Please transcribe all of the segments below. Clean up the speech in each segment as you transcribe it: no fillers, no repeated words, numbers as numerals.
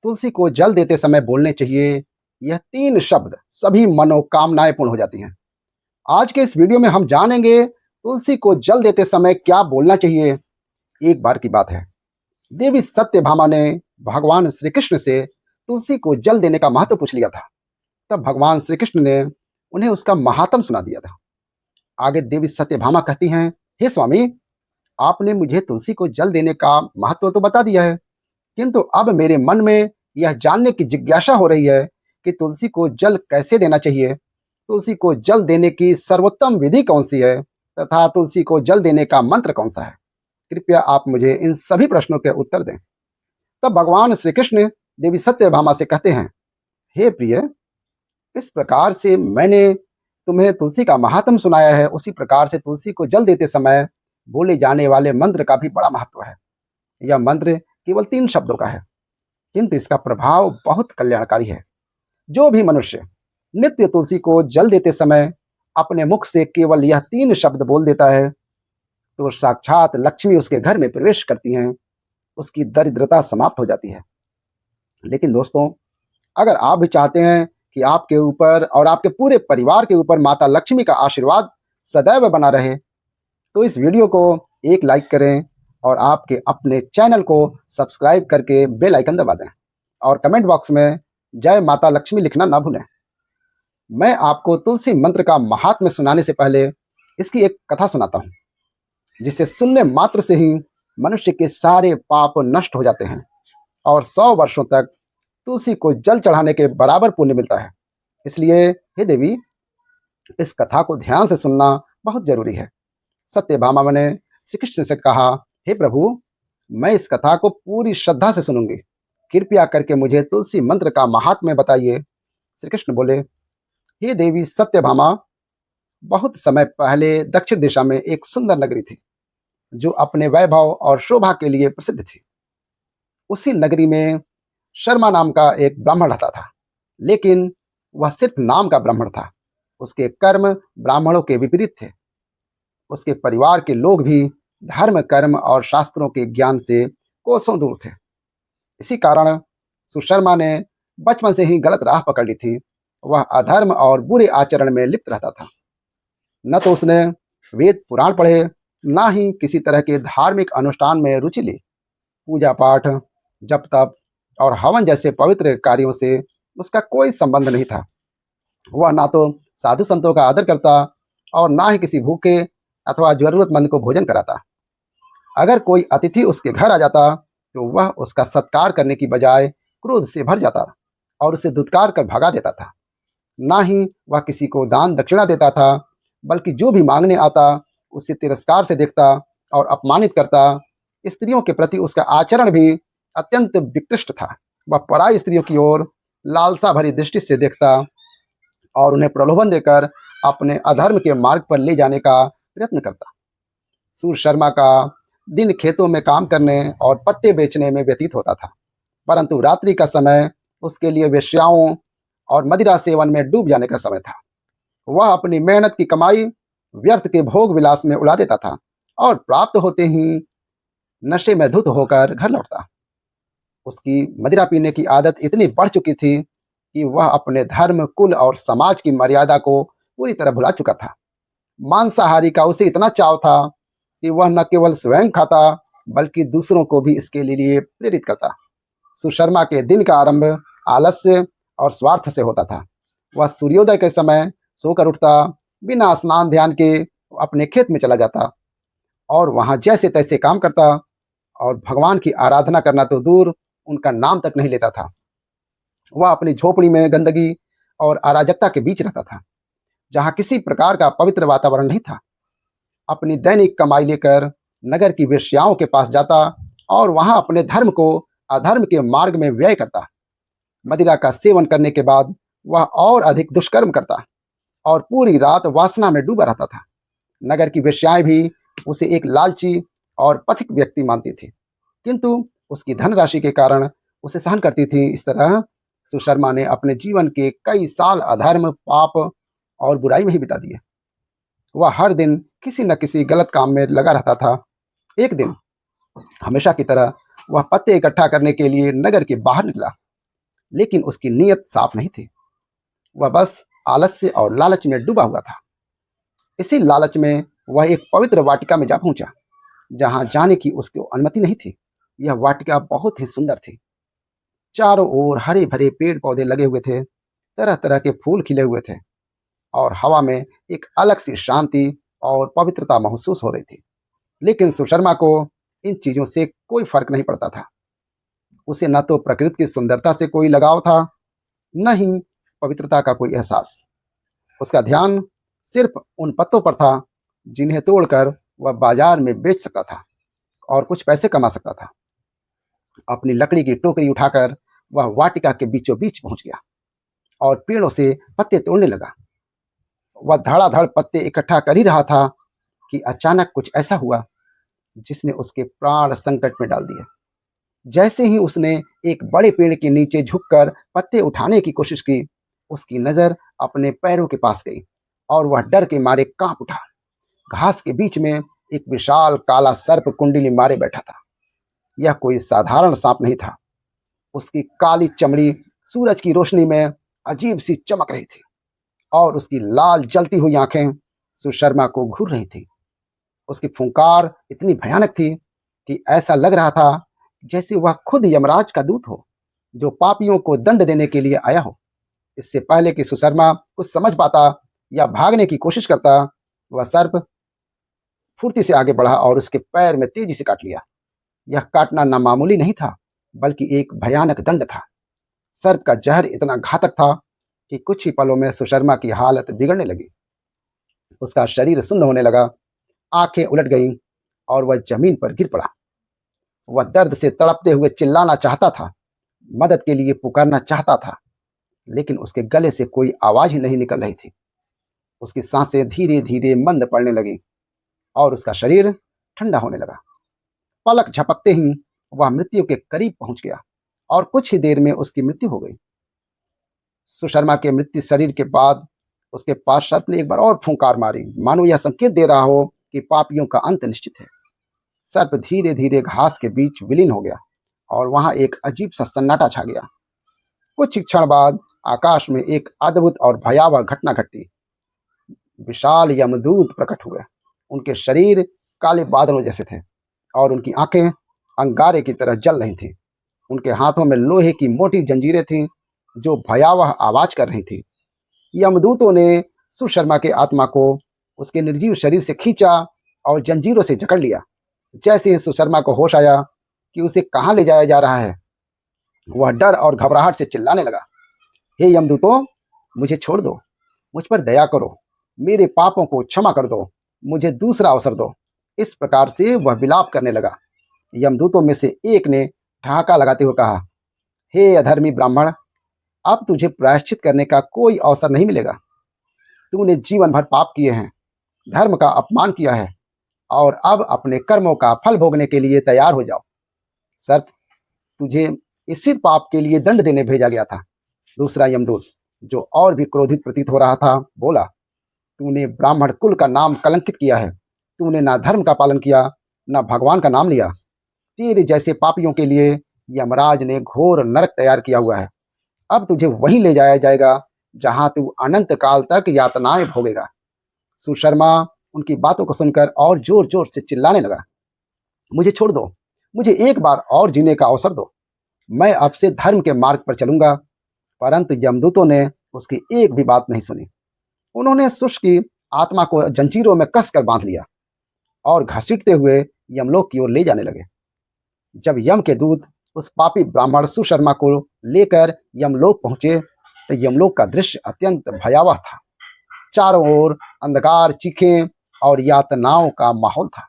तुलसी को जल देते समय बोलने चाहिए, यह 3 शब्द सभी मनोकामनाएं पूर्ण हो जाती हैं। आज के इस वीडियो में हम जानेंगे तुलसी को जल देते समय क्या बोलना चाहिए। एक बार की बात है, देवी सत्यभामा ने भगवान श्री कृष्ण से तुलसी को जल देने का महत्व पूछ लिया था। तब भगवान श्री कृष्ण ने उन्हें उसका महात्म सुना दिया था। आगे देवी सत्यभामा कहती हैं, हे स्वामी, आपने मुझे तुलसी को जल देने का महत्व तो बता दिया है, किंतु अब मेरे मन में यह जानने की जिज्ञासा हो रही है कि तुलसी को जल कैसे देना चाहिए, तुलसी को जल देने की सर्वोत्तम विधि कौन सी है तथा तुलसी को जल देने का मंत्र कौन सा है। कृपया आप मुझे इन सभी प्रश्नों के उत्तर दें। तब भगवान श्री कृष्ण देवी सत्यभामा से कहते हैं, हे प्रिय, इस प्रकार से मैंने तुम्हें तुलसी का महात्म सुनाया है, उसी प्रकार से तुलसी को जल देते समय बोले जाने वाले मंत्र का भी बड़ा महत्व है। यह मंत्र केवल 3 शब्दों का है, किंतु इसका प्रभाव बहुत कल्याणकारी है। जो भी मनुष्य नित्य तुलसी को जल देते समय अपने मुख से केवल यह 3 शब्द बोल देता है, तो साक्षात लक्ष्मी उसके घर में प्रवेश करती हैं, उसकी दरिद्रता समाप्त हो जाती है। लेकिन दोस्तों, अगर आप भी चाहते हैं कि आपके ऊपर और आपके पूरे परिवार के ऊपर माता लक्ष्मी का आशीर्वाद सदैव बना रहे, तो इस वीडियो को एक लाइक करें और आपके अपने चैनल को सब्सक्राइब करके बेल आइकन दबा दें और कमेंट बॉक्स में जय माता लक्ष्मी लिखना ना भूलें। मैं आपको तुलसी मंत्र का महात्म्य सुनाने से पहले इसकी एक कथा सुनाता हूँ, जिसे सुनने मात्र से ही मनुष्य के सारे पाप नष्ट हो जाते हैं और 100 वर्षों तक तुलसी को जल चढ़ाने के बराबर पुण्य मिलता है। इसलिए हे देवी, इस कथा को ध्यान से सुनना बहुत जरूरी है। सत्यभामा ने श्री कृष्ण से कहा, हे प्रभु, मैं इस कथा को पूरी श्रद्धा से सुनूंगी, कृपया करके मुझे तुलसी मंत्र का महात्म्य बताइए। श्री कृष्ण बोले, हे देवी सत्यभामा, बहुत समय पहले दक्षिण दिशा में एक सुंदर नगरी थी, जो अपने वैभव और शोभा के लिए प्रसिद्ध थी। उसी नगरी में शर्मा नाम का एक ब्राह्मण रहता था, लेकिन वह सिर्फ नाम का ब्राह्मण था। उसके कर्म ब्राह्मणों के विपरीत थे। उसके परिवार के लोग भी धर्म, कर्म और शास्त्रों के ज्ञान से कोसों दूर थे। इसी कारण सुशर्मा ने बचपन से ही गलत राह पकड़ ली थी। वह अधर्म और बुरे आचरण में लिप्त रहता था। न तो उसने वेद पुराण पढ़े, ना ही किसी तरह के धार्मिक अनुष्ठान में रुचि ली। पूजा पाठ, जप तप और हवन जैसे पवित्र कार्यों से उसका कोई संबंध नहीं था। वह ना तो साधु संतों का आदर करता और ना ही किसी भूखे अथवा जरूरतमंद को भोजन कराता। अगर कोई अतिथि उसके घर आ जाता तो वह उसका सत्कार करने की बजाय क्रोध से भर जाता और उसे धुतकार कर भगा देता था। ना ही वह किसी को दान दक्षिणा देता था, बल्कि जो भी मांगने आता उसे तिरस्कार से देखता और अपमानित करता। स्त्रियों के प्रति उसका आचरण भी अत्यंत विकृष्ट था। वह पराई स्त्रियों की ओर लालसा भरी दृष्टि से देखता और उन्हें प्रलोभन देकर अपने अधर्म के मार्ग पर ले जाने का प्रयत्न करता। सूर शर्मा का दिन खेतों में काम करने और पत्ते बेचने में व्यतीत होता था, परंतु रात्रि का समय उसके लिए वेश्याओं और मदिरा सेवन में डूब जाने का समय था। वह अपनी मेहनत की कमाई व्यर्थ के भोग विलास में उड़ा देता था और प्राप्त होते ही नशे में धुत होकर घर लौटता। उसकी मदिरा पीने की आदत इतनी बढ़ चुकी थी कि वह अपने धर्म, कुल और समाज की मर्यादा को पूरी तरह भुला चुका था। मांसाहारी का उसे इतना चाव था कि वह न केवल स्वयं खाता बल्कि दूसरों को भी इसके लिए प्रेरित करता। सुशर्मा के दिन का आरंभ आलस्य और स्वार्थ से होता था। वह सूर्योदय के समय सोकर उठता, बिना स्नान ध्यान के अपने खेत में चला जाता और वहां जैसे तैसे काम करता और भगवान की आराधना करना तो दूर, उनका नाम तक नहीं लेता था। वह अपनी झोपड़ी में गंदगी और अराजकता के बीच रहता था, जहां किसी प्रकार का पवित्र वातावरण नहीं था। अपनी दैनिक कमाई लेकर नगर की वेश्याओं के पास जाता और वहां अपने धर्म को अधर्म के मार्ग में व्यय करता। मदिरा का सेवन करने के बाद वह और अधिक दुष्कर्म करता और पूरी रात वासना में डूबा रहता था। नगर की वेश्याएं भी उसे एक लालची और पथिक व्यक्ति मानती थी, किंतु उसकी धनराशि के कारण उसे सहन करती थी। इस तरह सुशर्मा ने अपने जीवन के कई साल अधर्म, पाप और बुराई में ही बिता दिए। वह हर दिन किसी न किसी गलत काम में लगा रहता था। एक दिन हमेशा की तरह वह पत्ते इकट्ठा करने के लिए नगर के बाहर निकला। लेकिन उसकी नीयत साफ नहीं थी। वह बस आलस्य और लालच में डूबा हुआ था। इसी लालच में वह एक पवित्र वाटिका में जा पहुंचा, जहां जाने की उसको अनुमति नहीं थी। यह वाटिका बहुत ही सुंदर थी। चारों ओर हरे भरे पेड़ पौधे लगे हुए थे, तरह तरह के फूल खिले हुए थे और हवा में एक अलग सी शांति और पवित्रता महसूस हो रही थी। लेकिन सुशर्मा को इन चीजों से कोई फर्क नहीं पड़ता था। उसे न तो प्रकृति की सुंदरता से कोई लगाव था, न ही पवित्रता का कोई एहसास। उसका ध्यान सिर्फ उन पत्तों पर था जिन्हें तोड़कर वह बाजार में बेच सकता था और कुछ पैसे कमा सकता था। अपनी लकड़ी की टोकरी उठाकर वह वाटिका के बीचों बीच पहुंच गया और पेड़ों से पत्ते तोड़ने लगा। वह धड़ाधड़ पत्ते इकट्ठा कर ही रहा था कि अचानक कुछ ऐसा हुआ जिसने उसके प्राण संकट में डाल दिए। जैसे ही उसने एक बड़े पेड़ के नीचे झुककर पत्ते उठाने की कोशिश की, उसकी नजर अपने पैरों के पास गई और वह डर के मारे कांप उठा। घास के बीच में एक विशाल काला सर्प कुंडली मारे बैठा था। यह कोई साधारण सांप नहीं था। उसकी काली चमड़ी सूरज की रोशनी में अजीब सी चमक रही थी और उसकी लाल जलती हुई आंखें सुशर्मा को घूर रही थी। उसकी फुंकार इतनी भयानक थी कि ऐसा लग रहा था जैसे वह खुद यमराज का दूत हो, जो पापियों को दंड देने के लिए आया हो। इससे पहले कि सुशर्मा कुछ समझ पाता या भागने की कोशिश करता, वह सर्प फुर्ती से आगे बढ़ा और उसके पैर में तेजी से काट लिया। यह काटना न मामूली नहीं था, बल्कि एक भयानक दंड था। सर्प का जहर इतना घातक था कि कुछ ही पलों में सुशर्मा की हालत बिगड़ने लगी। उसका शरीर सुन्न होने लगा, आंखें उलट गईं और वह जमीन पर गिर पड़ा। वह दर्द से तड़पते हुए चिल्लाना चाहता था, मदद के लिए पुकारना चाहता था, लेकिन उसके गले से कोई आवाज ही नहीं निकल रही थी। उसकी सांसें धीरे धीरे मंद पड़ने लगी और उसका शरीर ठंडा होने लगा। पलक झपकते ही वह मृत्यु के करीब पहुंच गया और कुछ ही देर में उसकी मृत्यु हो गई। सुशर्मा के मृत्यु शरीर के बाद उसके पास सर्प ने एक बार और फुंकार मारी, मानो यह संकेत दे रहा हो कि पापियों का अंत निश्चित है। सर्प धीरे धीरे घास के बीच विलीन हो गया और वहां एक अजीब सा सन्नाटा छा गया। कुछ क्षण बाद आकाश में एक अद्भुत और भयावह घटना घटी। विशाल यमदूत प्रकट हुए। उनके शरीर काले बादलों जैसे थे और उनकी आंखें अंगारे की तरह जल रही थीं। उनके हाथों में लोहे की मोटी जंजीरें थीं जो भयावह आवाज कर रही थी। यमदूतों ने सुशर्मा के आत्मा को उसके निर्जीव शरीर से खींचा और जंजीरों से जकड़ लिया। जैसे ही सुशर्मा को होश आया कि उसे कहाँ ले जाया जा रहा है, वह डर और घबराहट से चिल्लाने लगा, हे यमदूतों, मुझे छोड़ दो, मुझ पर दया करो, मेरे पापों को क्षमा कर दो, मुझे दूसरा अवसर दो। इस प्रकार से वह विलाप करने लगा। यमदूतों में से एक ने ठहाका लगाते हुए कहा, हे अधर्मी ब्राह्मण, अब तुझे प्रायश्चित करने का कोई अवसर नहीं मिलेगा। तूने जीवन भर पाप किए हैं, धर्म का अपमान किया है और अब अपने कर्मों का फल भोगने के लिए तैयार हो जाओ। सर्प, तुझे इसी पाप के लिए दंड देने भेजा गया था। दूसरा यमदूत, जो और भी क्रोधित प्रतीत हो रहा था, बोला, तूने ब्राह्मण कुल का नाम कलंकित किया है। तूने ना धर्म का पालन किया, ना भगवान का नाम लिया। तेरे जैसे पापियों के लिए यमराज ने घोर नरक तैयार किया हुआ है। अब तुझे वहीं ले जाया जाएगा जहां तू अनंत काल तक यातनाएं भोगेगा। सुशर्मा उनकी बातों को सुनकर और जोर जोर से चिल्लाने लगा, मुझे छोड़ दो, मुझे एक बार और जीने का अवसर दो। मैं अब से धर्म के मार्ग पर चलूंगा। परंतु यमदूतों ने उसकी एक भी बात नहीं सुनी। उन्होंने सुश की आत्मा को जंजीरों में कसकर बांध लिया और घसीटते हुए यमलोक की ओर ले जाने लगे। जब यम के दूत उस पापी ब्राह्मण सुशर्मा को लेकर यमलोक पहुंचे तो यमलोक का दृश्य अत्यंत भयावह था। चारों ओर अंधकार, चीखें और यातनाओं का माहौल था।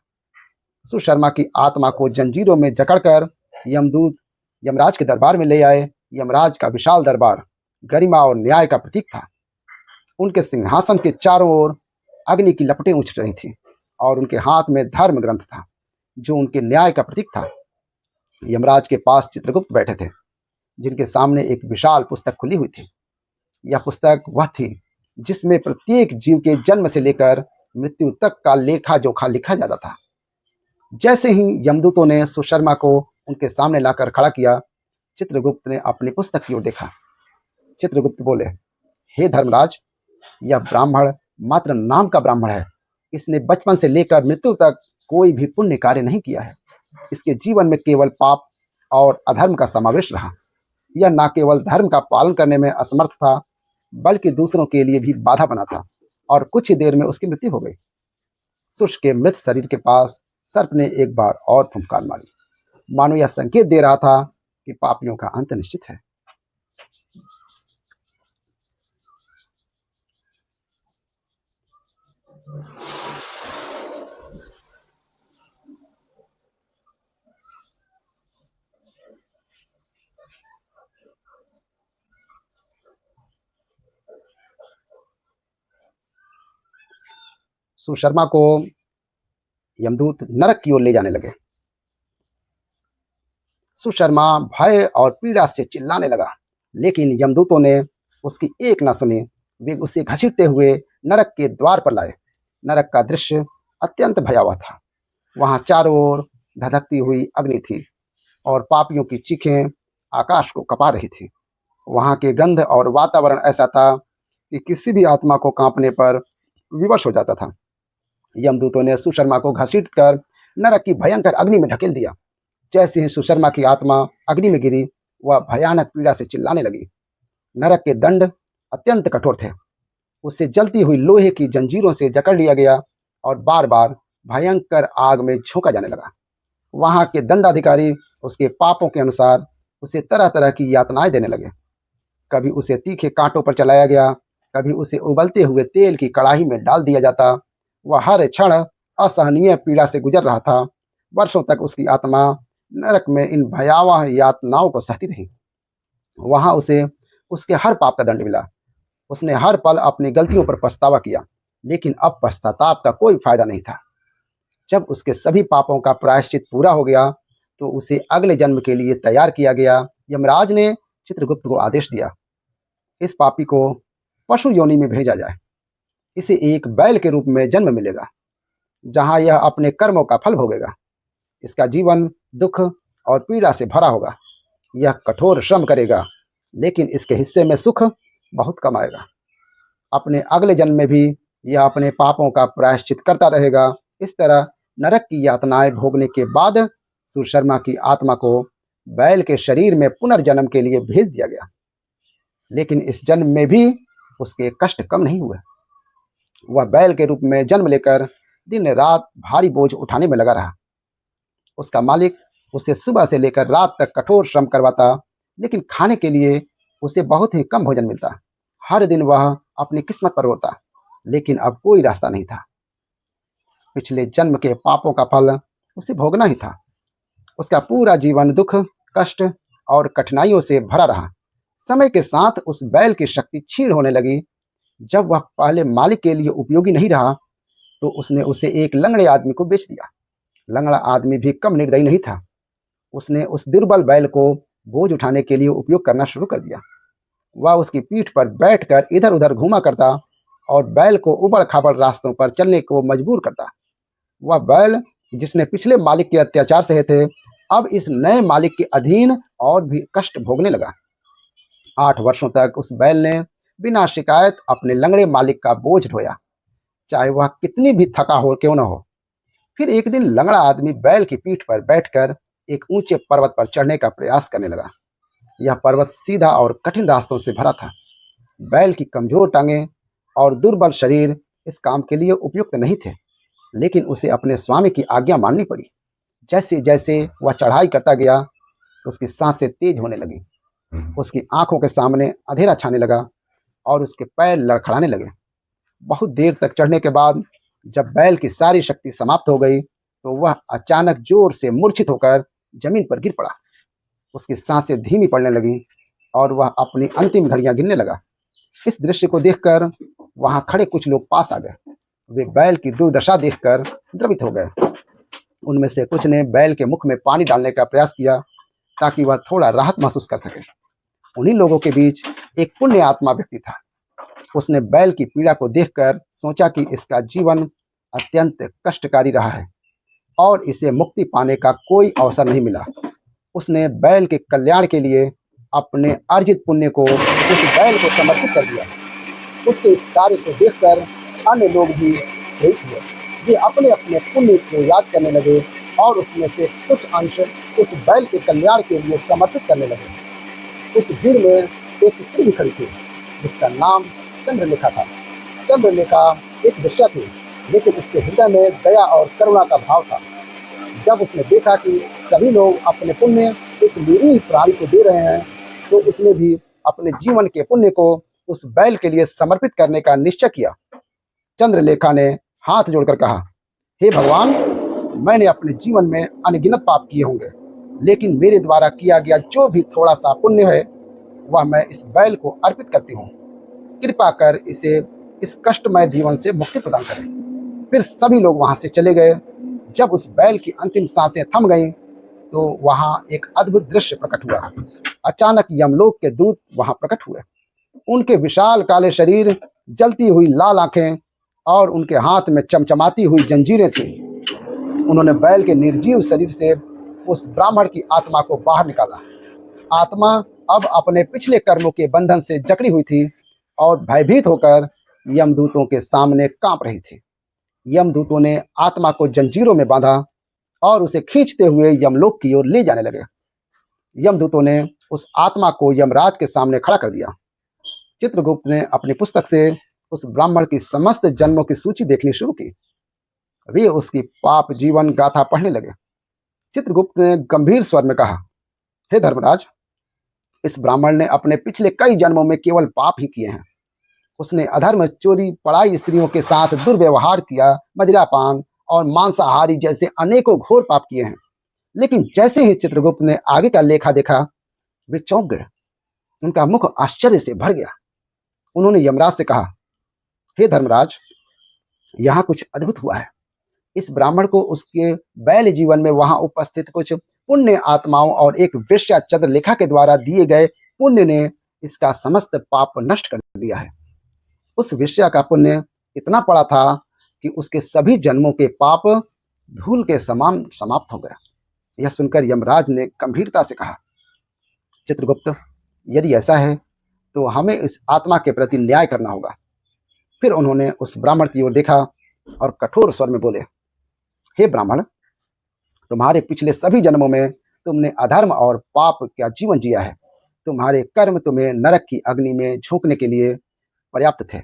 सुशर्मा की आत्मा को जंजीरों में जकड़कर यमदूत यमराज के दरबार में ले आए। यमराज का विशाल दरबार गरिमा और न्याय का प्रतीक था। उनके सिंहासन के चारों ओर अग्नि की लपटें उठ रही थीं और उनके हाथ में धर्म ग्रंथ था जो उनके न्याय का प्रतीक था। यमराज के पास चित्रगुप्त बैठे थे, जिनके सामने एक विशाल पुस्तक खुली हुई थी। यह पुस्तक वह थी जिसमें प्रत्येक जीव के जन्म से लेकर मृत्यु तक का लेखा जोखा लिखा जाता था। जैसे ही यमदूतों ने सुशर्मा को उनके सामने लाकर खड़ा किया, चित्रगुप्त ने अपनी पुस्तक की ओर देखा। चित्रगुप्त बोले, हे धर्मराज, यह ब्राह्मण मात्र नाम का ब्राह्मण है। इसने बचपन से लेकर मृत्यु तक कोई भी पुण्य कार्य नहीं किया है। इसके जीवन में केवल पाप और अधर्म का समावेश रहा। यह न केवल धर्म का पालन करने में असमर्थ था, बल्कि दूसरों के लिए भी बाधा बना था, और कुछ ही देर में उसकी मृत्यु हो गई। शुष्क के मृत शरीर के पास सर्प ने एक बार और फुंकार मारी, मानो यह संकेत दे रहा था कि पापियों का अंत निश्चित है। सुशर्मा को यमदूत नरक की ओर ले जाने लगे। सुशर्मा भय और पीड़ा से चिल्लाने लगा, लेकिन यमदूतों ने उसकी एक न सुनी। वे उसे घसीटते हुए नरक के द्वार पर लाए। नरक का दृश्य अत्यंत भयावह था। वहां चारों ओर धधकती हुई अग्नि थी और पापियों की चीखें आकाश को कपा रही थी। वहां के गंध और वातावरण ऐसा था कि किसी भी आत्मा को कांपने पर विवश हो जाता था। यमदूतों ने सुशर्मा को घसीटकर नरक की भयंकर अग्नि में ढकेल दिया। जैसे ही सुशर्मा की आत्मा अग्नि में गिरी, वह भयानक पीड़ा से चिल्लाने लगी। नरक के दंड अत्यंत कठोर थे। उसे जलती हुई लोहे की जंजीरों से जकड़ लिया गया और बार बार भयंकर आग में झोंका जाने लगा। वहां के दंडाधिकारी उसके पापों के अनुसार उसे तरह तरह की यातनाएं देने लगे। कभी उसे तीखे कांटों पर चलाया गया, कभी उसे उबलते हुए तेल की कड़ाही में डाल दिया जाता। वह हर क्षण असहनीय पीड़ा से गुजर रहा था। वर्षों तक उसकी आत्मा नरक में इन भयावह यातनाओं को सहती रही। वहां उसे उसके हर पाप का दंड मिला। उसने हर पल अपनी गलतियों पर पछतावा किया, लेकिन अब पश्चाताप का कोई फायदा नहीं था। जब उसके सभी पापों का प्रायश्चित पूरा हो गया, तो उसे अगले जन्म के लिए तैयार किया गया। यमराज ने चित्रगुप्त को आदेश दिया, इस पापी को पशु योनि में भेजा जाए। इसे एक बैल के रूप में जन्म मिलेगा, जहां यह अपने कर्मों का फल भोगेगा। इसका जीवन दुख और पीड़ा से भरा होगा। यह कठोर श्रम करेगा, लेकिन इसके हिस्से में सुख बहुत कम आएगा। अपने अगले जन्म में भी यह अपने पापों का प्रायश्चित करता रहेगा। इस तरह नरक की यातनाएं भोगने के बाद सुशर्मा की आत्मा को बैल के शरीर में पुनर्जन्म के लिए भेज दिया गया। लेकिन इस जन्म में भी उसके कष्ट कम नहीं हुए। वह बैल के रूप में जन्म लेकर दिन रात भारी बोझ उठाने में लगा रहा। उसका मालिक उसे सुबह से लेकर रात तक कठोर श्रम करवाता, लेकिन खाने के लिए उसे बहुत ही कम भोजन मिलता। हर दिन वह अपनी किस्मत पर रोता, लेकिन अब कोई रास्ता नहीं था। पिछले जन्म के पापों का फल उसे भोगना ही था। उसका पूरा जीवन दुख, कष्ट और कठिनाइयों से भरा रहा। समय के साथ उस बैल की शक्ति क्षीण होने लगी। जब वह पहले मालिक के लिए उपयोगी नहीं रहा, तो उसने उसे एक लंगड़े आदमी को बेच दिया। लंगड़ा आदमी भी कम निर्दयी नहीं था। उसने उस दुर्बल बैल को बोझ उठाने के लिए उपयोग करना शुरू कर दिया। वह उसकी पीठ पर बैठकर इधर उधर घूमा करता और बैल को उबड़ खाबड़ रास्तों पर चलने को मजबूर करता। वह बैल, जिसने पिछले मालिक के अत्याचार सहे थे, अब इस नए मालिक के अधीन और भी कष्ट भोगने लगा। 8 वर्षों तक उस बैल ने बिना शिकायत अपने लंगड़े मालिक का बोझ ढोया, चाहे वह कितनी भी थका हो क्यों न हो। फिर एक दिन लंगड़ा आदमी बैल की पीठ पर बैठकर एक ऊंचे पर्वत पर चढ़ने का प्रयास करने लगा। यह पर्वत सीधा और कठिन रास्तों से भरा था। बैल की कमजोर टांगें और दुर्बल शरीर इस काम के लिए उपयुक्त नहीं थे, लेकिन उसे अपने स्वामी की आज्ञा माननी पड़ी। जैसे जैसे वह चढ़ाई करता गया, उसकी सांसें तेज होने लगी। उसकी आंखों के सामने अंधेरा छाने लगा और उसके पैर लड़खड़ाने लगे। बहुत देर तक चढ़ने के बाद जब बैल की सारी शक्ति समाप्त हो गई, तो वह अचानक जोर से मूर्छित होकर जमीन पर गिर पड़ा। उसकी सांसें धीमी पड़ने लगी और वह अपनी अंतिम घड़ियां गिनने लगा। इस दृश्य को देखकर वहां खड़े कुछ लोग पास आ गए। वे बैल की दुर्दशा देखकर द्रवित हो गए। उनमें से कुछ ने बैल के मुख में पानी डालने का प्रयास किया, ताकि वह थोड़ा राहत महसूस कर सके। उन्हीं लोगों के बीच एक पुण्य आत्मा व्यक्ति था। उसने बैल की पीड़ा को देखकर सोचा कि इसका जीवन अत्यंत कष्टकारी रहा है और इसे मुक्ति पाने का कोई अवसर नहीं मिला। उसने बैल के कल्याण के लिए अपने अर्जित पुण्य को उस बैल को समर्पित कर दिया। उसके इस कार्य को देखकर अन्य लोग भी प्रेरित हुए। वे अपने अपने पुण्य को याद करने लगे और उसमें से कुछ अंश उस बैल के कल्याण के लिए समर्पित करने लगे। उस भीड़ में एक स्त्री भी खड़ी थी जिसका नाम चंद्रलेखा था। चंद्रलेखा एक वेश्या थी, लेकिन उसके हृदय में दया और करुणा का भाव था। जब उसने देखा कि सभी लोग अपने पुण्य इस निरीह प्राणी को दे रहे हैं, तो उसने भी अपने जीवन के पुण्य को उस बैल के लिए समर्पित करने का निश्चय किया। चंद्रलेखा ने हाथ जोड़कर कहा, हे भगवान, मैंने अपने जीवन में अनगिनत पाप किए होंगे, लेकिन मेरे द्वारा किया गया जो भी थोड़ा सा पुण्य है वह मैं इस बैल को अर्पित करती हूँ। कृपा कर इसे इस कष्टमय जीवन से मुक्ति प्रदान करें। फिर सभी लोग वहां से चले गए। जब उस बैल की अंतिम सांसें थम गईं, तो वहां एक अद्भुत दृश्य प्रकट हुआ। अचानक यमलोक के दूत वहां प्रकट हुए। उनके विशाल काले शरीर, जलती हुई लाल आंखें और उनके हाथ में चमचमाती हुई जंजीरें थीं। उन्होंने बैल के निर्जीव शरीर से उस ब्राह्मण की आत्मा को बाहर निकाला। आत्मा अब अपने पिछले कर्मों के बंधन से जकड़ी हुई थी और भयभीत होकर यमदूतों के सामने कांप रही थी। यमदूतों ने आत्मा को जंजीरों में बांधा और उसे खींचते हुए यमलोक की ओर ले जाने लगे। यमदूतों ने उस आत्मा को यमराज के सामने खड़ा कर दिया। चित्रगुप्त ने अपनी पुस्तक से उस ब्राह्मण की समस्त जन्मों की सूची देखनी शुरू की। वे उसकी पाप जीवन गाथा पढ़ने लगे। चित्रगुप्त ने गंभीर स्वर में कहा, हे धर्मराज, इस ब्राह्मण ने अपने पिछले कई जन्मों में केवल पाप ही किए हैं। उसने अधर्म, चोरी, पराई स्त्रियों के साथ दुर्व्यवहार किया, मदिरापान और मांसाहारी जैसे अनेकों घोर पाप किए हैं। लेकिन जैसे ही चित्रगुप्त ने आगे का लेखा देखा, वे चौंक गए। उनका मुख आश्चर्य से भर गया। उन्होंने यमराज से कहा, हे धर्मराज, यहाँ कुछ अद्भुत हुआ है। इस ब्राह्मण को उसके बैल जीवन में वहां उपस्थित कुछ पुण्य आत्माओं और एक वेश्या चंद्रलेखा के द्वारा दिए गए पुण्य ने इसका समस्त पाप नष्ट कर दिया है। उस वेश्या का पुण्य इतना बड़ा था कि उसके सभी जन्मों के पाप धूल के समान समाप्त हो गया। यह सुनकर यमराज ने गंभीरता से कहा, चित्रगुप्त, यदि ऐसा है तो हमें इस आत्मा के प्रति न्याय करना होगा। फिर उन्होंने उस ब्राह्मण की ओर देखा और कठोर स्वर में बोले, हे ब्राह्मण, तुम्हारे पिछले सभी जन्मों में तुमने अधर्म और पाप का जीवन जिया है। तुम्हारे कर्म तुम्हें नरक की अग्नि में झोंकने के लिए पर्याप्त थे।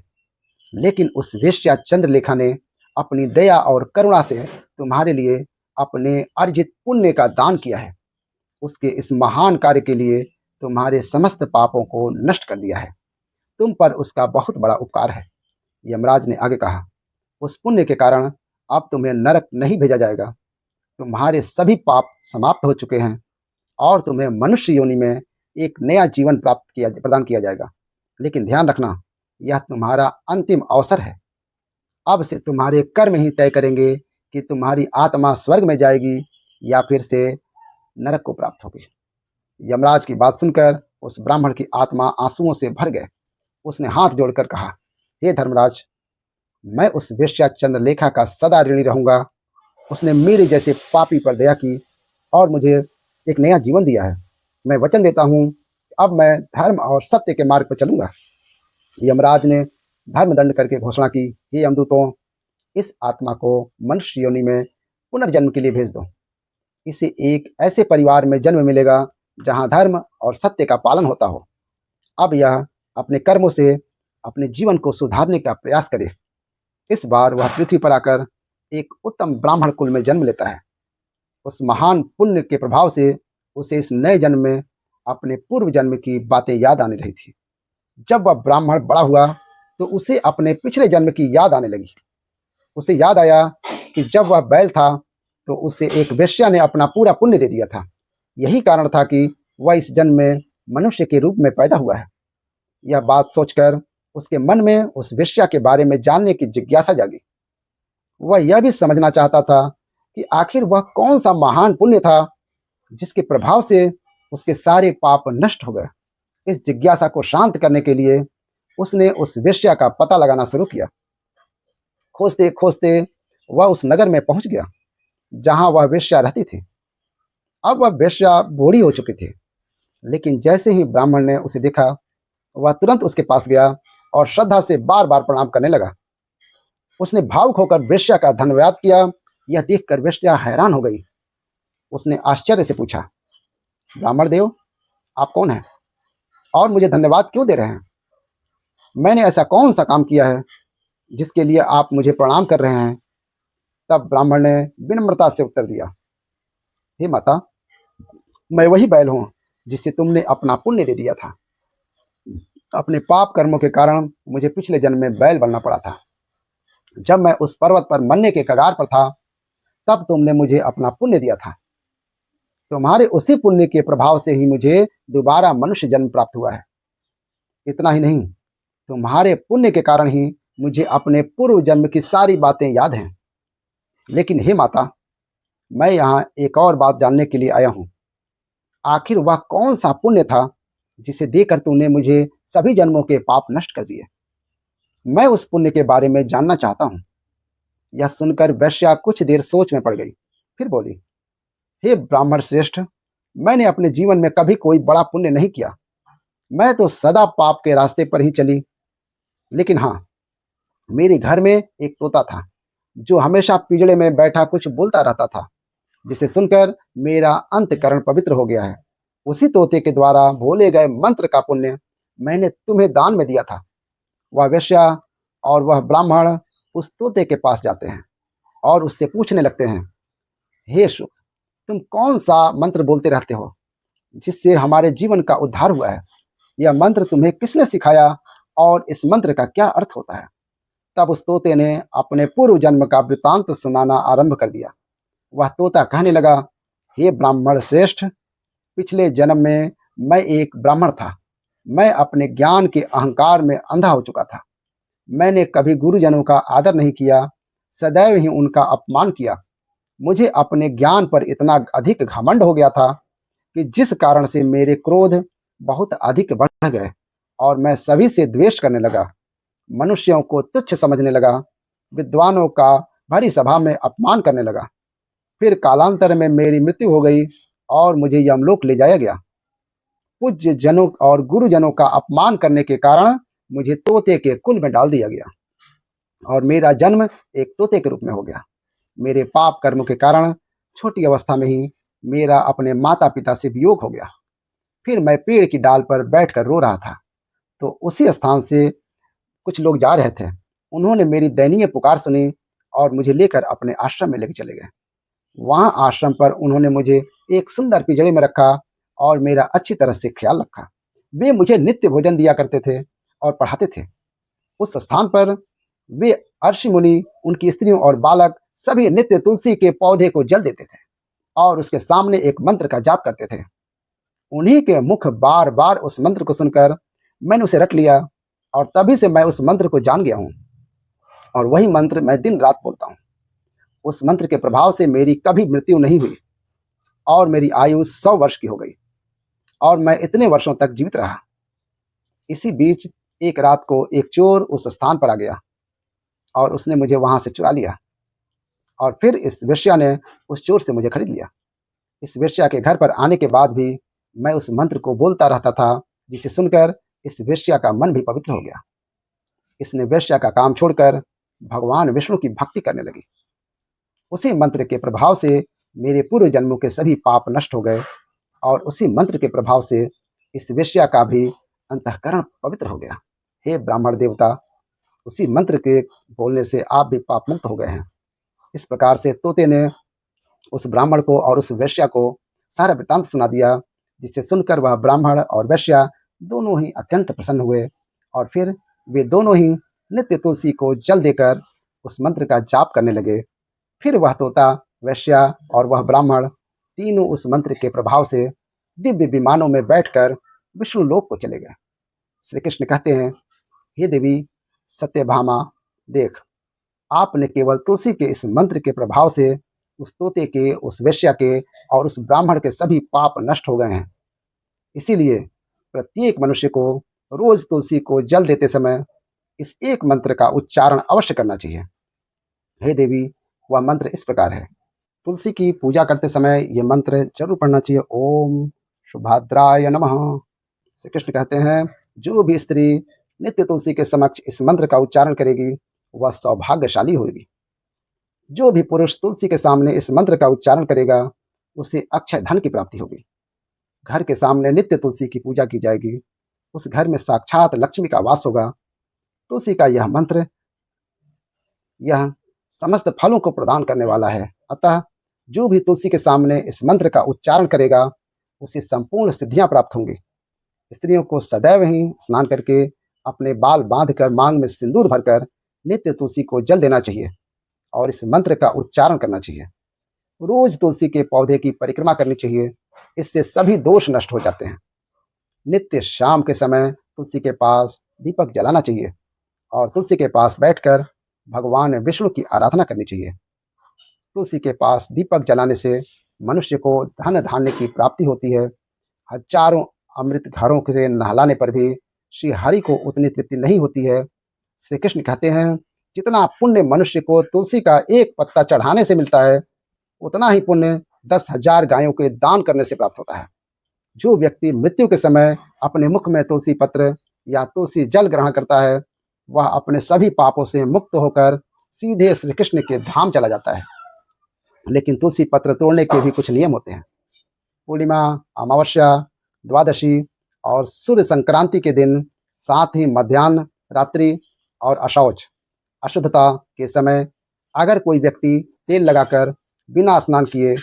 लेकिन उस वेश्या चंद्रलेखा ने अपनी दया और करुणा से तुम्हारे लिए अपने अर्जित पुण्य का दान किया है। उसके इस महान कार्य के लिए तुम्हारे समस्त पापों को नष्ट कर दिया है। तुम पर उसका बहुत बड़ा उपकार है। यमराज ने आगे कहा, उस पुण्य के कारण अब तुम्हें नरक नहीं भेजा जाएगा। तुम्हारे सभी पाप समाप्त हो चुके हैं और तुम्हें मनुष्य योनि में एक नया जीवन प्रदान किया जाएगा। लेकिन ध्यान रखना, यह तुम्हारा अंतिम अवसर है। अब से तुम्हारे कर्म ही तय करेंगे कि तुम्हारी आत्मा स्वर्ग में जाएगी या फिर से नरक को प्राप्त होगी। यमराज की बात सुनकर उस ब्राह्मण की आत्मा आंसुओं से भर गए। उसने हाथ जोड़कर कहा, हे धर्मराज, मैं उस वेश्या चंद्रलेखा का सदा ऋणी रहूंगा। उसने मेरे जैसे पापी पर दया की और मुझे एक नया जीवन दिया है। मैं वचन देता हूँ, अब मैं धर्म और सत्य के मार्ग पर चलूंगा। यमराज ने धर्मदंड करके घोषणा की, हे यमदूतों, इस आत्मा को मनुष्य योनि में पुनर्जन्म के लिए भेज दो। इसे एक ऐसे परिवार में जन्म मिलेगा जहां धर्म और सत्य का पालन होता हो। अब यह अपने कर्मों से अपने जीवन को सुधारने का प्रयास करे। इस बार वह पृथ्वी पर आकर एक उत्तम ब्राह्मण कुल में जन्म लेता है। उस महान पुण्य के प्रभाव से उसे इस नए जन्म में अपने पूर्व जन्म की बातें याद आने रही थी। जब वह ब्राह्मण बड़ा हुआ तो उसे अपने पिछले जन्म की याद आने लगी। उसे याद आया कि जब वह बैल था तो उसे एक वेश्या ने अपना पूरा पुण्य दे दिया था। यही कारण था कि वह इस जन्म में मनुष्य के रूप में पैदा हुआ है। यह बात सोचकर उसके मन में उस वेश्या के बारे में जानने की जिज्ञासा जागी। वह यह भी समझना चाहता था कि आखिर वह कौन सा महान पुण्य था जिसके प्रभाव से उसके सारे पाप नष्ट हो गए। इस जिज्ञासा को शांत करने के लिए उसने उस वेश्या का पता लगाना शुरू किया। खोजते खोजते वह उस नगर में पहुंच गया जहां वह वेश्या रहती थी। अब वह वेश्या बूढ़ी हो चुकी थी, लेकिन जैसे ही ब्राह्मण ने उसे देखा, वह तुरंत उसके पास गया और श्रद्धा से बार बार प्रणाम करने लगा। उसने भावुक होकर वेश्या का धन्यवाद किया। यह देखकर वेश्या हैरान हो गई। उसने आश्चर्य से पूछा, ब्राह्मण देव, आप कौन हैं और मुझे धन्यवाद क्यों दे रहे हैं? मैंने ऐसा कौन सा काम किया है जिसके लिए आप मुझे प्रणाम कर रहे हैं? तब ब्राह्मण ने विनम्रता से उत्तर दिया, हे माता, मैं वही बैल हूँ जिससे तुमने अपना पुण्य दे दिया था। अपने पाप कर्मों के कारण मुझे पिछले जन्म में बैल बनना पड़ा था। जब मैं उस पर्वत पर मरने के कगार पर था, तब तुमने मुझे अपना पुण्य दिया था। तुम्हारे उसी पुण्य के प्रभाव से ही मुझे दोबारा मनुष्य जन्म प्राप्त हुआ है। इतना ही नहीं, तुम्हारे पुण्य के कारण ही मुझे अपने पूर्व जन्म की सारी बातें याद हैं। लेकिन हे माता, मैं यहाँ एक और बात जानने के लिए आया हूँ। आखिर वह कौन सा पुण्य था जिसे देकर तूने मुझे सभी जन्मों के पाप नष्ट कर दिए? मैं उस पुण्य के बारे में जानना चाहता हूँ। यह सुनकर वैश्या कुछ देर सोच में पड़ गई। फिर बोली, हे ब्राह्मण श्रेष्ठ, मैंने अपने जीवन में कभी कोई बड़ा पुण्य नहीं किया। मैं तो सदा पाप के रास्ते पर ही चली। लेकिन हाँ, मेरे घर में एक तोता था जो हमेशा पिंजड़े में बैठा कुछ बोलता रहता था, जिसे सुनकर मेरा अंतःकरण पवित्र हो गया है। उसी तोते के द्वारा बोले गए मंत्र का पुण्य मैंने तुम्हें दान में दिया था। वह वेश्या और वह ब्राह्मण उस तोते के पास जाते हैं और उससे पूछने लगते हैं, हे शुक, तुम कौन सा मंत्र बोलते रहते हो जिससे हमारे जीवन का उद्धार हुआ है? यह मंत्र तुम्हें किसने सिखाया और इस मंत्र का क्या अर्थ होता है? तब उस तोते ने अपने पूर्व जन्म का वृतांत सुनाना आरंभ कर दिया। वह तोता कहने लगा, हे ब्राह्मण श्रेष्ठ, पिछले जन्म में मैं एक ब्राह्मण था। मैं अपने ज्ञान के अहंकार में अंधा हो चुका था। मैंने कभी गुरुजनों का आदर नहीं किया, सदैव ही उनका अपमान किया। मुझे अपने ज्ञान पर इतना अधिक घमंड हो गया था कि जिस कारण से मेरे क्रोध बहुत अधिक बढ़ गए और मैं सभी से द्वेष करने लगा। मनुष्यों को तुच्छ समझने लगा, विद्वानों का भरी सभा में अपमान करने लगा। फिर कालांतर में मेरी मृत्यु हो गई और मुझे यमलोक ले जाया गया। पूज्य जनों और गुरुजनों का अपमान करने के कारण मुझे तोते के कुल में डाल दिया गया और मेरा जन्म एक तोते के रूप में हो गया। मेरे पाप कर्मों के कारण छोटी अवस्था में ही मेरा अपने माता पिता से वियोग हो गया। फिर मैं पेड़ की डाल पर बैठकर रो रहा था, तो उसी स्थान से कुछ लोग जा रहे थे। उन्होंने मेरी दयनीय पुकार सुनी और मुझे लेकर अपने आश्रम में लेके चले गए। वहां आश्रम पर उन्होंने मुझे एक सुंदर पिंजड़े में रखा और मेरा अच्छी तरह से ख्याल रखा। वे मुझे नित्य भोजन दिया करते थे और पढ़ाते थे। उस स्थान पर वे अर्षि मुनि, उनकी स्त्रियों और बालक सभी नित्य तुलसी के पौधे को जल देते थे और उसके सामने एक मंत्र का जाप करते थे। उन्हीं के मुख बार बार उस मंत्र को सुनकर मैंने उसे रट लिया और तभी से मैं उस मंत्र को जान गया हूँ और वही मंत्र मैं दिन रात बोलता हूँ। उस मंत्र के प्रभाव से मेरी कभी मृत्यु नहीं हुई और मेरी आयु 100 वर्ष की हो गई और मैं इतने वर्षों तक जीवित रहा। इसी बीच एक रात को एक चोर उस स्थान पर आ गया और उसने मुझे वहां से चुरा लिया और फिर इस वेश्या ने उस चोर से मुझे खरीद लिया। इस वेश्या के घर पर आने के बाद भी मैं उस मंत्र को बोलता रहता था, जिसे सुनकर इस वेश्या का मन भी पवित्र हो गया। इसने वेश्या का काम छोड़कर भगवान विष्णु की भक्ति करने लगी। उसी मंत्र के प्रभाव से मेरे पूर्व जन्मों के सभी पाप नष्ट हो गए और उसी मंत्र के प्रभाव से इस वेश्या का भी अंतःकरण पवित्र हो गया। हे ब्राह्मण देवता, उसी मंत्र के बोलने से आप भी पाप मुक्त हो गए हैं। इस प्रकार से तोते ने उस ब्राह्मण को और उस वेश्या को सारा वृत्तांत सुना दिया, जिसे सुनकर वह ब्राह्मण और वेश्या दोनों ही अत्यंत प्रसन्न हुए और फिर वे दोनों ही नित्य तुलसी को जल देकर उस मंत्र का जाप करने लगे। फिर वह तोता, वेश्या और वह ब्राह्मण तीनों उस मंत्र के प्रभाव से दिव्य विमानों में बैठकर विष्णु लोक को चले गए। श्री कृष्ण कहते हैं, हे देवी सत्यभामा, देख, आपने केवल तुलसी के इस मंत्र के प्रभाव से उस तोते के, उस वेश्या के और उस ब्राह्मण के सभी पाप नष्ट हो गए हैं। इसीलिए प्रत्येक मनुष्य को रोज तुलसी को जल देते समय इस एक मंत्र का उच्चारण अवश्य करना चाहिए। हे देवी, वह मंत्र इस प्रकार है, तुलसी की पूजा करते समय ये मंत्र जरूर पढ़ना चाहिए। ओम शुभाद्राय नमः। श्री कृष्ण कहते हैं, जो भी स्त्री नित्य तुलसी के समक्ष इस मंत्र का उच्चारण करेगी वह सौभाग्यशाली होगी। जो भी पुरुष तुलसी के सामने इस मंत्र का उच्चारण करेगा उसे अक्षय धन की प्राप्ति होगी। घर के सामने नित्य तुलसी की पूजा की जाएगी, उस घर में साक्षात लक्ष्मी का वास होगा। तुलसी का यह मंत्र यह समस्त फलों को प्रदान करने वाला है। अतः जो भी तुलसी के सामने इस मंत्र का उच्चारण करेगा उसे संपूर्ण सिद्धियां प्राप्त होंगी। स्त्रियों को सदैव ही स्नान करके अपने बाल बांधकर मांग में सिंदूर भरकर नित्य तुलसी को जल देना चाहिए और इस मंत्र का उच्चारण करना चाहिए। रोज तुलसी के पौधे की परिक्रमा करनी चाहिए, इससे सभी दोष नष्ट हो जाते हैं। नित्य शाम के समय तुलसी के पास दीपक जलाना चाहिए और तुलसी के पास बैठकर भगवान विष्णु की आराधना करनी चाहिए। तुलसी के पास दीपक जलाने से मनुष्य को धन धान्य की प्राप्ति होती है। हजारों अमृत घरों से नहलाने पर भी श्री हरि को उतनी तृप्ति नहीं होती है। श्री कृष्ण कहते हैं, जितना पुण्य मनुष्य को तुलसी का एक पत्ता चढ़ाने से मिलता है उतना ही पुण्य 10,000 गायों के दान करने से प्राप्त होता है। जो व्यक्ति मृत्यु के समय अपने मुख में तुलसी पत्र या तुलसी जल ग्रहण करता है वह अपने सभी पापों से मुक्त होकर सीधे श्री कृष्ण के धाम चला जाता है। लेकिन तुलसी पत्र तोड़ने के भी कुछ नियम होते हैं। पूर्णिमा, अमावस्या, द्वादशी और सूर्य संक्रांति के दिन, साथ ही मध्याह्न, रात्रि और अशौच अशुद्धता के समय अगर कोई व्यक्ति तेल लगाकर बिना स्नान किए,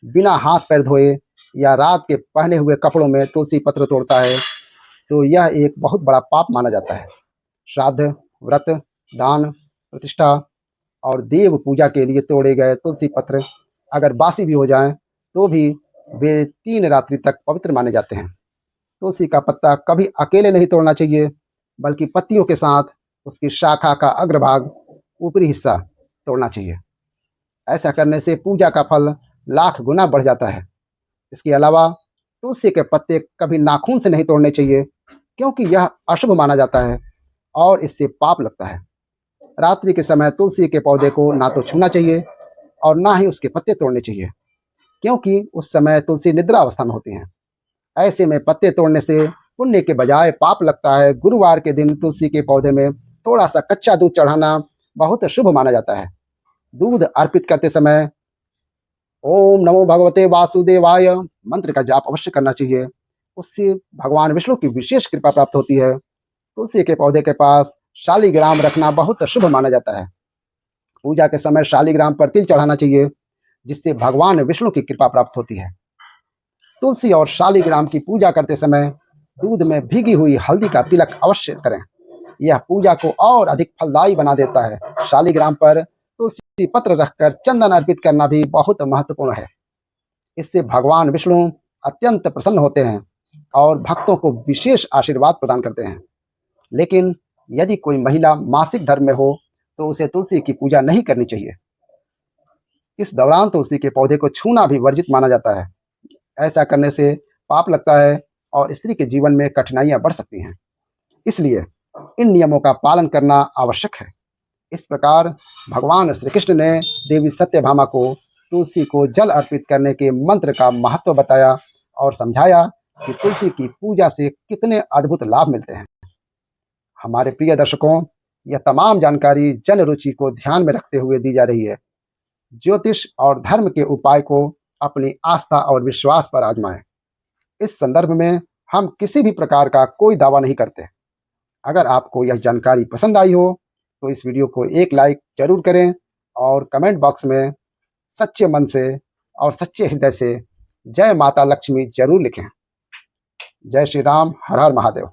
बिना हाथ पैर धोए या रात के पहने हुए कपड़ों में तुलसी पत्र तोड़ता है तो यह एक बहुत बड़ा पाप माना जाता है। श्राद्ध, व्रत, दान, प्रतिष्ठा और देव पूजा के लिए तोड़े गए तुलसी पत्र अगर बासी भी हो जाएं तो भी वे 3 रात्रि तक पवित्र माने जाते हैं। तुलसी का पत्ता कभी अकेले नहीं तोड़ना चाहिए, बल्कि पत्तियों के साथ उसकी शाखा का अग्रभाग, ऊपरी हिस्सा तोड़ना चाहिए। ऐसा करने से पूजा का फल लाख गुना बढ़ जाता है। इसके अलावा तुलसी के पत्ते कभी नाखून से नहीं तोड़ने चाहिए, क्योंकि यह अशुभ माना जाता है और इससे पाप लगता है। रात्रि के समय तुलसी के पौधे को ना तो छूना चाहिए और ना ही उसके पत्ते तोड़ने चाहिए, क्योंकि उस समय तुलसी निद्रा अवस्था में होती हैं। ऐसे में पत्ते तोड़ने से पुण्य के बजाय पाप लगता है। गुरुवार के दिन तुलसी के पौधे में थोड़ा सा कच्चा दूध चढ़ाना बहुत शुभ माना जाता है। दूध अर्पित करते समय ओम नमो भगवते वासुदेवाय मंत्र का जाप अवश्य करना चाहिए, उससे भगवान विष्णु की विशेष कृपा प्राप्त होती है। तुलसी के पौधे के पास शालिग्राम रखना बहुत शुभ माना जाता है। पूजा के समय शालिग्राम पर तिल चढ़ाना चाहिए, जिससे भगवान विष्णु की कृपा प्राप्त होती है। तुलसी और शालिग्राम की पूजा करते समय दूध में भीगी हुई हल्दी का तिलक अवश्य करें, यह पूजा को और अधिक फलदायी बना देता है। शालिग्राम पर तुलसी पत्र रखकर चंदन अर्पित करना भी बहुत महत्वपूर्ण है। इससे भगवान विष्णु अत्यंत प्रसन्न होते हैं और भक्तों को विशेष आशीर्वाद प्रदान करते हैं। लेकिन यदि कोई महिला मासिक धर्म में हो तो उसे तुलसी की पूजा नहीं करनी चाहिए। इस दौरान तुलसी के पौधे को छूना भी वर्जित माना जाता है। ऐसा करने से पाप लगता है और स्त्री के जीवन में कठिनाइयां बढ़ सकती हैं। इसलिए इन नियमों का पालन करना आवश्यक है। इस प्रकार भगवान श्री कृष्ण ने देवी सत्यभामा को तुलसी को जल अर्पित करने के मंत्र का महत्व बताया और समझाया कि तुलसी की पूजा से कितने अद्भुत लाभ मिलते हैं। हमारे प्रिय दर्शकों, यह तमाम जानकारी जन रुचि को ध्यान में रखते हुए दी जा रही है। ज्योतिष और धर्म के उपाय को अपनी आस्था और विश्वास पर आजमाएं। इस संदर्भ में हम किसी भी प्रकार का कोई दावा नहीं करते। अगर आपको यह जानकारी पसंद आई हो तो इस वीडियो को एक लाइक जरूर करें और कमेंट बॉक्स में सच्चे मन से और सच्चे हृदय से जय माता लक्ष्मी जरूर लिखें। जय श्री राम। हर हर महादेव।